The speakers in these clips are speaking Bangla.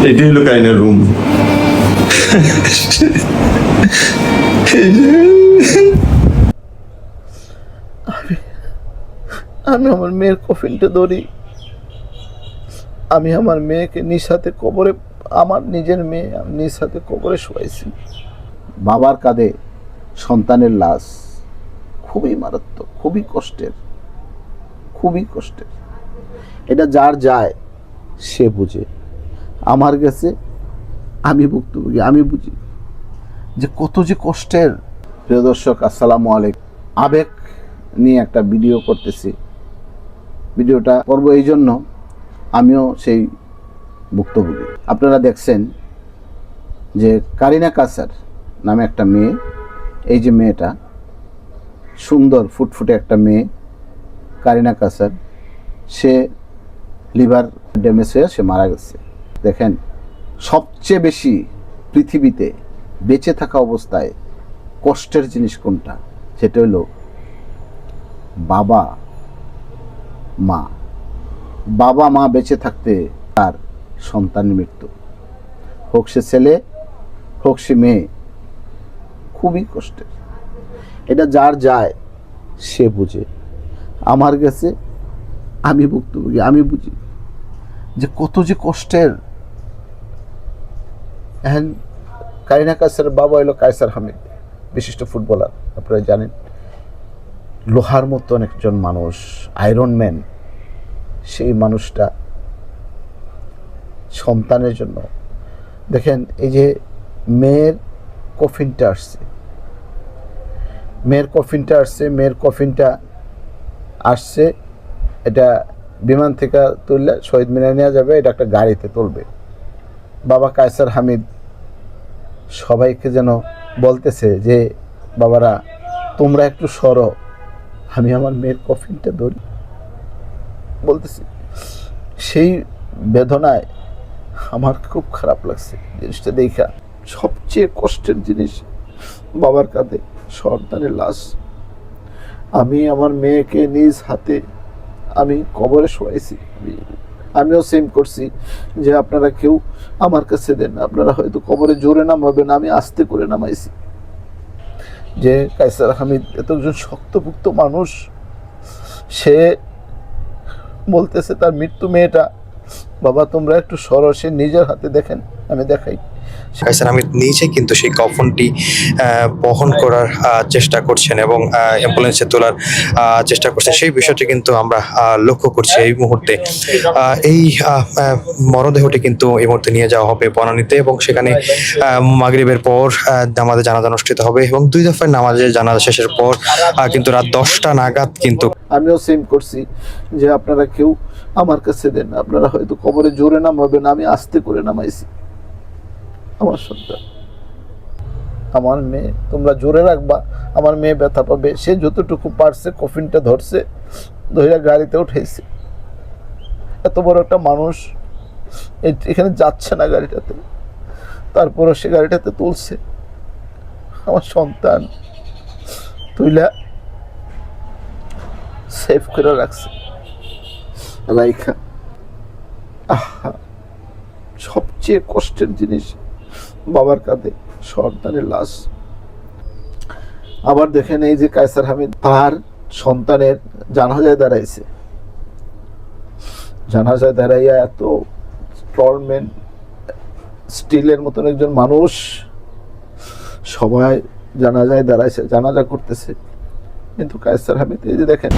এটাই হলো কাইনার রুম। আমি আমার মেয়ের কফিনটা ধরি। আমি আমার মেয়েকে নিজ হাতে কবরে, আমার নিজের মেয়ে আমি নিজ হাতে কবরে শোয়াইছি। বাবার কাঁধে সন্তানের লাশ খুবই মারাত্মক, খুবই কষ্টের, খুবই কষ্টের। এটা যার যায় সে বুঝে। আমার কাছে আমি ভুক্তভোগী, আমি বুঝি যে কত যে কষ্টের। প্রিয় দর্শক, আসসালামু আলাইকুম। আবেগ নিয়ে একটা ভিডিও করতেছি। ভিডিওটা করব এই জন্য আমিও সেই ভুক্তভোগী। আপনারা দেখছেন যে কারিনা কাসার নামে একটা মেয়ে, এই যে মেয়েটা সুন্দর ফুটফুটে একটা মেয়ে কারিনা কাসার, সে লিভার ড্যামেজ হয়ে সে মারা গেছে। দেখেন, সবচেয়ে বেশি পৃথিবীতে বেঁচে থাকা অবস্থায় কষ্টের জিনিস কোনটা? সেটা হলো বাবা মা। বাবা মা বেঁচে থাকতে তার সন্তানের মৃত্যু, হোক সে ছেলে হোক সে মেয়ে, খুবই কষ্টের। এটা যার যায় সে বুঝে। আমার কাছে আমি ভুক্তভোগী, আমি বুঝি যে কত যে কষ্টের। এখন কারিনা কাসারের বাবা হলো কায়সার হামিদ, বিশিষ্ট ফুটবলার, আপনারা জানেন। লোহার মতন একজন মানুষ, আয়রন ম্যান। সেই মানুষটা সন্তানের জন্য, দেখেন এই যে মেয়ের কফিনটা আসছে, মেয়ের কফিনটা আসছে, এটা বিমান থেকে তুললে শহীদ মিনারে নেওয়া যাবে, এটা একটা গাড়িতে তুলবে। বাবা কায়সার হামিদ সবাইকে যেন বলতেছে যে বাবারা তোমরা একটু সরো, আমি আমার মেয়ের কফিনটা ধরি, বলতেছি। সেই বেদনায় আমার খুব খারাপ লাগছে জিনিসটা দেখা। সবচেয়ে কষ্টের জিনিস বাবার কাঁধে সন্তানের লাশ। আমি আমার মেয়েকে নিজ হাতে আমি কবরে শোয়াইছি। আমিও সেম করছি যে আপনারা কেউ আমার কাছে দেন, আপনারা হয়তো কবরে জোরে নামাবেন, আমি আস্তে করে নামাইছি। যে কায়সার হামিদ এত একজন শক্তপুক্ত মানুষ, সে বলতেছে তার মৃত্যু মেয়েটা বাবা তোমরা একটু সরো, সে নিজের হাতে, দেখেন আমি দেখাই। কায়সার হামিদ নিজে কিন্তু সেই কফনটি বহন করার চেষ্টা করছেন এবং অ্যাম্বুলেন্সে তোলার চেষ্টা করছেন। সেই বিষয়টি কিন্তু আমরা লক্ষ্য করছি এই মুহূর্তে। এই মরদেহটি কিন্তু এই মুহূর্তে নিয়ে যাওয়া হবে বনানীতে এবং সেখানে মাগরিবের পর নামাজে জানাজা অনুষ্ঠিত হবে এবং 2 দফায় নামাজের জানাজা শেষের পর কিন্তু রাত 10টা নাগাদ কিন্তু আমিও সেম করছি যে আপনারা কেউ আমার কাছে দেন, আপনারা হয়তো কবরে জোরে নামাবেন, আমি আস্তে করে নামাইছি। আমার সন্তান, আমার মেয়ে, তোমরা জোরে রাখবা, আমার মেয়ে ব্যথা পাবে। সে যতটুকু পারছে কফিনটা ধরছে, ধরে গাড়িতে উঠেছে। এত বড় একটা মানুষ এখানে যাচ্ছে না গাড়িটাতে, তারপরও সে গাড়িটাতে তুলছে। আমার সন্তান তুইলা সেভ করে রাখছে রাইখা। আহা, সবচেয়ে কষ্টের জিনিস বাবার কাঁধে সন্তানের লাশ। আবার দেখেন এই যে কায়সার হামিদ তার সন্তানের জানাজায় দাঁড়াইছে, জানাজায় দাঁড়াইয়া এত টলম্যান স্টিলের মতন একজন মানুষ, সবাই জানাজায় দাঁড়াইছে, জানাজা করতেছে, কিন্তু কায়সার হামিদ এই যে দেখেন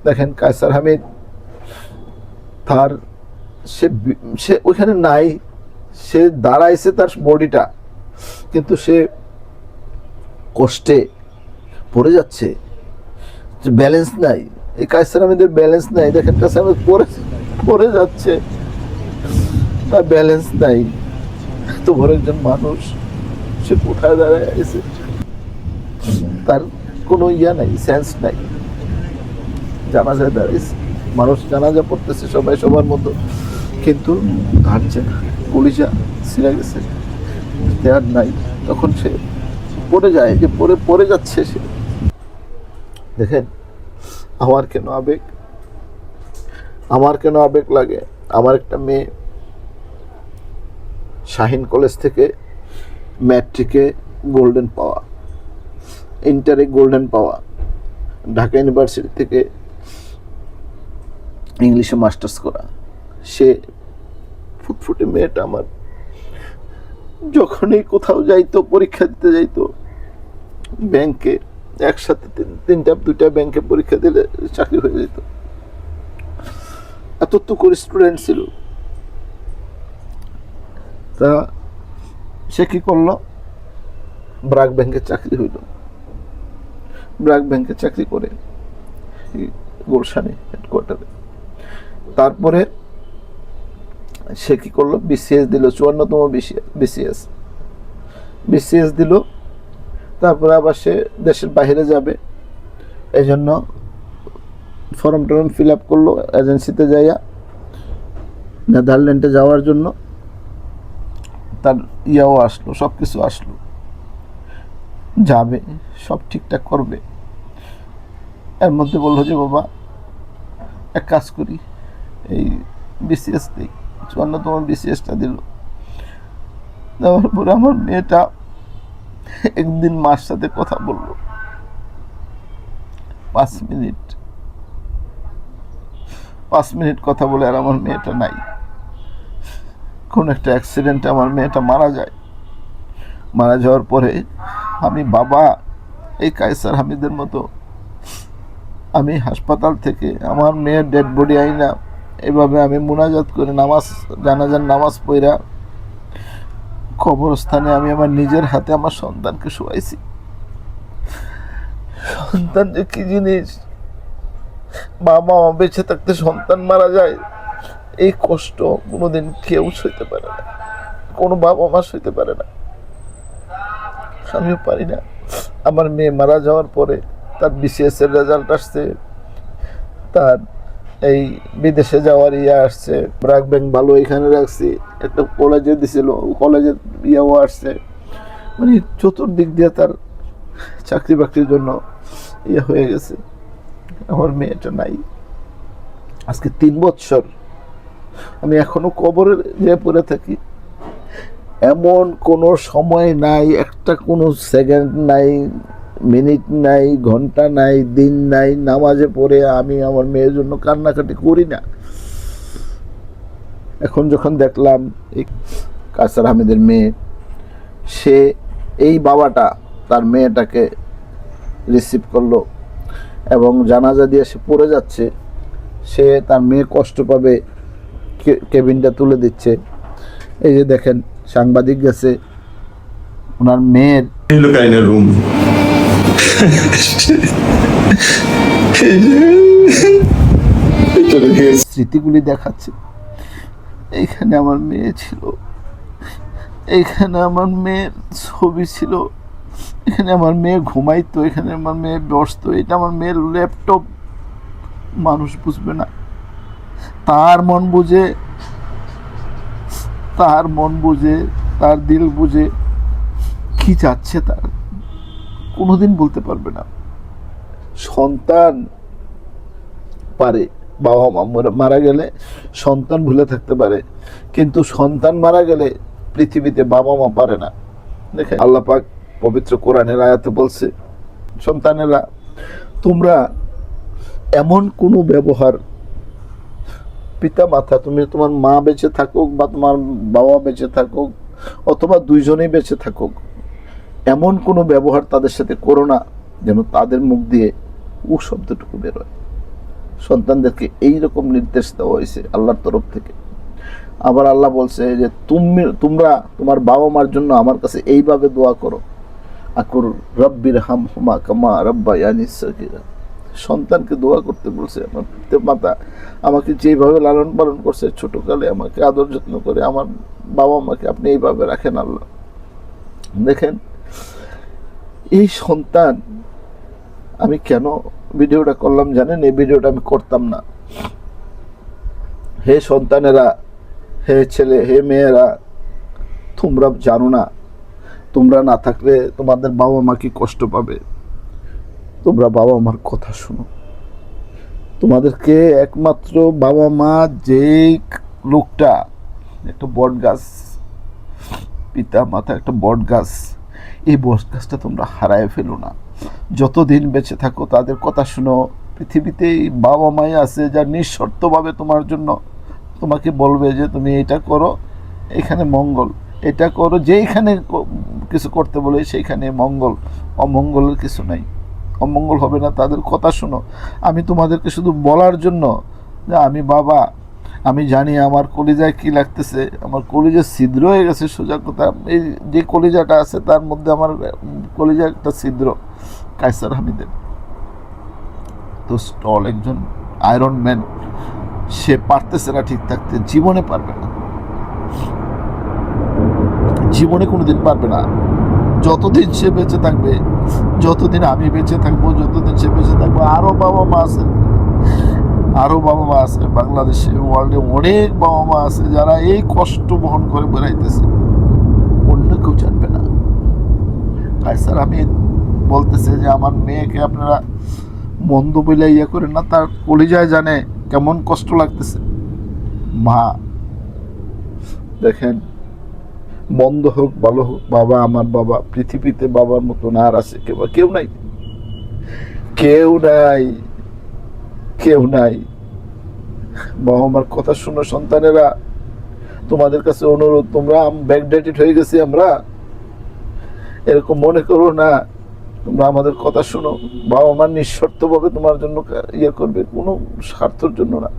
দেখেন কায়সার হামিদ তার সে ওইখানে নাই, সে দাঁড়াইছে তার বডিটা, কিন্তু সে কষ্টে পড়ে যাচ্ছে, ব্যালেন্স নাই। এই কায়সার হামিদের ব্যালেন্স নাই, দেখেন কায়সার হামিদ পড়ে যাচ্ছে, তার ব্যালেন্স নাই। এত বড় একজন মানুষ, সে কোথায় দাঁড়ায় আছে, তার কোনো ইয়া নাই, সেন্স নাই, জানাজায় দাঁড়িয়েছে। মানুষ জানাজা পড়তেছে সবাই সবার মতো, কিন্তু হাঁটছে না, কলিজা ছিঁড়ে গেছে, দেয়ার নাই। তখন সে পড়ে যায়, যে পড়ে যাচ্ছে সে। দেখেন আমার কেন আবেগ লাগে। আমার একটা মেয়ে শাহিন কলেজ থেকে ম্যাট্রিকে গোল্ডেন পাওয়া, ইন্টারে গোল্ডেন পাওয়া, ঢাকা ইউনিভার্সিটি থেকে ইংলিশে মাস্টার্স করা, সে ফুটফুটে মেয়েটা আমার, যখনই কোথাও যাইতো, পরীক্ষা দিতে যাইতো ব্যাংকে, একসাথে দুইটা ব্যাংকে পরীক্ষা দিলে চাকরি হয়ে যেত, এত তো করে স্টুডেন্ট ছিল। তা সে কি করলো, ব্র্যাক ব্যাংকে চাকরি হইল, ব্র্যাক ব্যাংকে চাকরি করে গুলশানে হেডকোয়ার্টারে। তারপরে সে কি করলো, বিসিএস দিল, 54তম বিসিএস দিল। তারপরে আবার সে দেশের বাইরে যাবে, এই জন্য ফর্ম টর্ম ফিল আপ করলো এজেন্সিতে যাইয়া, নেদারল্যান্ডে যাওয়ার জন্য। তার ইয়াও আসলো, সব কিছু আসলো, যাবে, সব ঠিকঠাক করবে। এর মধ্যে বললো যে বাবা এক কাজ করি, এই বিসিএস দিই, 54তম বিসিএসটা দিল। দেওয়ার পরে আমার মেয়েটা একদিন মার সাথে কথা বললো 5 মিনিট কথা বলে, আর আমার মেয়েটা নাই। কোন একটা অ্যাক্সিডেন্টে আমার মেয়েটা মারা যায়। মারা যাওয়ার পরে আমি বাবা, এই কায়সার হামিদের মতো আমি হাসপাতাল থেকে আমার মেয়ের ডেড বডি আইনা এভাবে আমি মুনাজাত করে জানাজার নামাজ পড়া কবরস্থানে আমি আমার নিজের হাতে আমার সন্তানকে শোয়াইছি। সন্তান যে কি জিনিস, বাবা মা বেঁচে থাকতে সন্তান মারা যায়, এই কষ্ট কোনোদিন কেউ সইতে পারে না, কোনো বাবা মা সইতে পারে না, আমিও পারি না। আমার মেয়ে মারা যাওয়ার পরে তার বিসিএস এর রেজাল্ট আসছে, তার এই বিদেশে যাওয়ার আসছে, ব্র্যাক ব্যাংক ভালো এখানে রাখছি, একটা কলেজে দিছিল, কলেজের ইয়াও আসছে, মানে চতুর্দিক দিয়ে তার চাকরি বাকরির জন্য হয়ে গেছে। আমার মেয়েটা নাই, আজকে 3 বছর আমি এখনো কবরে যে পড়ে থাকি। এমন কোনো সময় নাই, একটা কোনো সেকেন্ড নাই, মিনিট নাই, ঘন্টা নাই, দিন নাই, নামাজে পড়ে আমি আমার মেয়ের জন্য কান্নাকাটি করি না। এখন যখন দেখলাম এই কায়সার হামিদের মেয়ে, সে এই বাবাটা তার মেয়েটাকে রিসিভ করলো এবং জানাজা দিয়ে সে পড়ে যাচ্ছে, সে তার মেয়ে কষ্ট পাবে, কেবিনটা তুলে দিচ্ছে। এই যে দেখেন সাংবাদিক গেছে, ওনার মেয়ের রুম স্মৃতিগুলি দেখাচ্ছে। এইখানে আমার মেয়ে ছিল, এইখানে আমার মেয়ের ছবি ছিল, এখানে আমার মেয়ে ঘুমাইতো, এখানে আমার মেয়ে বসতো, এটা আমার মেয়ের ল্যাপটপ। মানুষ বুঝবে না, তার মন বুঝে, তার দিল বুঝে কি চাচ্ছে তার কোনোদিন বলতে পারবে না। সন্তান পারে, বাবা মা মারা গেলে সন্তান ভুলে থাকতে পারে, কিন্তু সন্তান মারা গেলে পৃথিবীতে বাবা মা পারে না। দেখে আল্লাহ পাক পবিত্র কোরআনের আয়াতে বলছে, সন্তানেরা তোমরা এমন কোনো ব্যবহার, পিতা মাতা, তুমি তোমার মা বেঁচে থাকুক বা তোমার বাবা বেঁচে থাকুক অথবা দুইজনেই বেঁচে থাকুক, এমন কোনো ব্যবহার তাদের সাথে করো না যেন তাদের মুখ দিয়ে ও শব্দটুকু বেরোয়। সন্তানদেরকে এইরকম নির্দেশ দেওয়া হয়েছে আল্লাহর তরফ থেকে। আবার আল্লাহ বলছে যে তোমরা তোমার বাবা মার জন্য আমার কাছে এইভাবে দোয়া করো, আকুর রব্বির হাম হুমা কামা রব্বায়ানি সগীরা। সন্তানকে দোয়া করতে বলছে, আমার মাতা আমাকে যেভাবে লালন পালন করছে ছোটকালে, আমাকে আদর যত্ন করে, আমার বাবা মাকে আপনি এইভাবে রাখেন আল্লাহ। দেখেন এই সন্তান, আমি কেন ভিডিওটা করলাম জানেন? এই ভিডিওটা আমি করতাম না, হে সন্তানেরা, হে ছেলে, হে মেয়েরা, তোমরা জানো না তোমরা না থাকলে তোমাদের বাবা মা কি কষ্ট পাবে। তোমরা বাবা মার কথা শোনো। তোমাদেরকে একমাত্র বাবা মা, যেই লোকটা একটা বট গাছ, পিতা মাতা একটা বট গাছ, এই বট গাছটা তোমরা হারায় ফেলো না। যতদিন বেঁচে থাকো তাদের কথা শুনো। পৃথিবীতে বাবা মাই আছে যা নিঃশর্তভাবে তোমার জন্য তোমাকে বলবে যে তুমি এটা করো, এখানে মঙ্গল, এটা করো, যেইখানে কিছু করতে বলে সেইখানে মঙ্গল, অমঙ্গলের কিছু নাই, অমঙ্গল হবে না। তাদের কথা শোনো। আমি তোমাদেরকে শুধু বলার জন্য যে আমি বাবা, আমি জানি আমার কলিজায় কি লাগতেছে, আমার কলিজা ছিদ্র হয়ে গেছে। সোজা কথা, এই যে কলিজাটা আছে তার মধ্যে আমার কলিজা একটা ছিদ্র। কায়সার হামিদের তো স্টল, একজন আয়রন ম্যান, সে পারতেছে না ঠিক থাকতে, জীবনে পারবে না, জীবনে কোনোদিন পারবে না। যতদিন সে বেঁচে থাকবে, যতদিন আমি বেঁচে থাকবো, যতদিন সে বেঁচে থাকবো, আরো বাবা মা আছে, আরো বাবা মা আছে বাংলাদেশে, ওয়ার্ল্ডে অনেক বাবা মা আছে যারা এই কষ্ট বহন করে বেড়াইতেছে, অন্য কেউ জানবে না। কায়সার আমি বলতেছে যে আমার মেয়েকে আপনারা মন্দ বলে ইয়ে করেন না, তার কলিজায় জানে কেমন কষ্ট লাগতেছে। মা দেখেন, মন্দ হোক ভালো হোক, বাবা আমার বাবা। পৃথিবীতে বাবার মতন আর আছে কেউ নাই, কেউ নাই, কেউ নাই। বাবা মার কথা শুনো সন্তানেরা, তোমাদের কাছে অনুরোধ, তোমরা ব্যাকডেটেড হয়ে গেছি আমরা, এরকম মনে করো না। তোমরা আমাদের কথা শুনো। বাবা মা নিঃশর্তভাবে তোমার জন্য ইয়ে করবে, কোনো স্বার্থের জন্য না।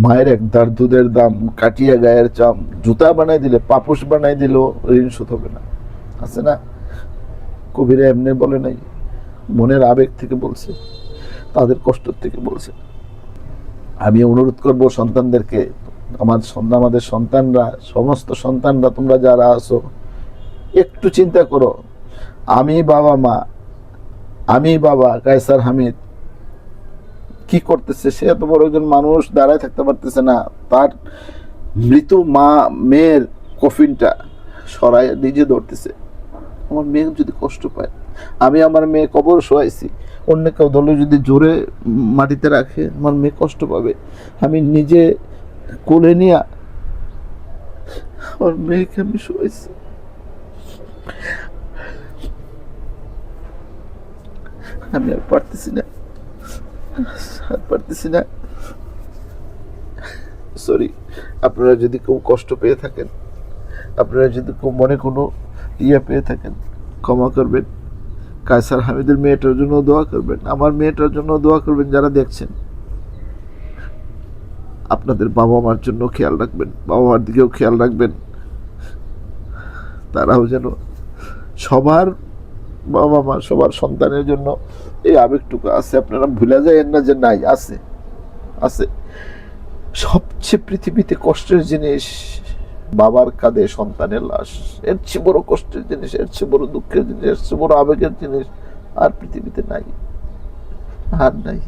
মায়ের এক দাঁড় দুধের দাম, কাটিয়া গায়ের চাম, জুতা বানাই দিলে, পাপুস বানাই দিল, ঋণ শোধ হবে না। আছে না? কবিরা এমনি বলে নাই, মনের আবেগ থেকে বলছে, তাদের কষ্ট থেকে বলছে। আমি অনুরোধ করব সন্তানদেরকে, আমাদের সন্তানরা, সমস্ত সন্তানরা, তোমরা যারা আছো, একটু চিন্তা করো। আমি বাবা কায়সার হামিদ কি করতেছে। সে এত বড় একজন মানুষ, দাঁড়ায় থাকতে পারতেছে না, তার মৃত মেয়ের কফিনটা সরাই নিজে ধরতেছে। আমার মেয়ে যদি কষ্ট পায়, আমি আমার মেয়ে কবর শোয়াইছি, অন্য কেউ দলে যদি জোরে মাটিতে রাখে, আমার মেয়ে কষ্ট পাবে। আমি নিজে কোলে নিয়ে আমার মেয়েকে আমি শোয়াইছি। আমি আর পারতেছি না, সরি। আপনারা যদি কেউ কষ্ট পেয়ে থাকেন, আপনারা যদি কেউ মনে কোনো পেয়ে থাকেন, ক্ষমা করবেন। কায়সার হামিদের মেয়েটার জন্য দোয়া করবেন, আমার মেয়েটার জন্য দোয়া করবেন। যারা দেখছেন, আপনাদের বাবা মার জন্য খেয়াল রাখবেন, বাবা মার দিকেও খেয়াল রাখবেন। তারাও যেন সবার বাবা মা, সবার সন্তানের জন্য এই আবেগটুকু আছে। আপনারা ভুলে যাবেন না যে নাই, আছে। সবচেয়ে পৃথিবীতে কষ্টের জিনিস বাবার কাঁধে সন্তানের লাশ। এর চেয়ে বড় কষ্টের জিনিস, এর চেয়ে বড় দুঃখের জিনিস, এর চেয়ে বড় আবেগের জিনিস আর পৃথিবীতে নাই, আর নাই।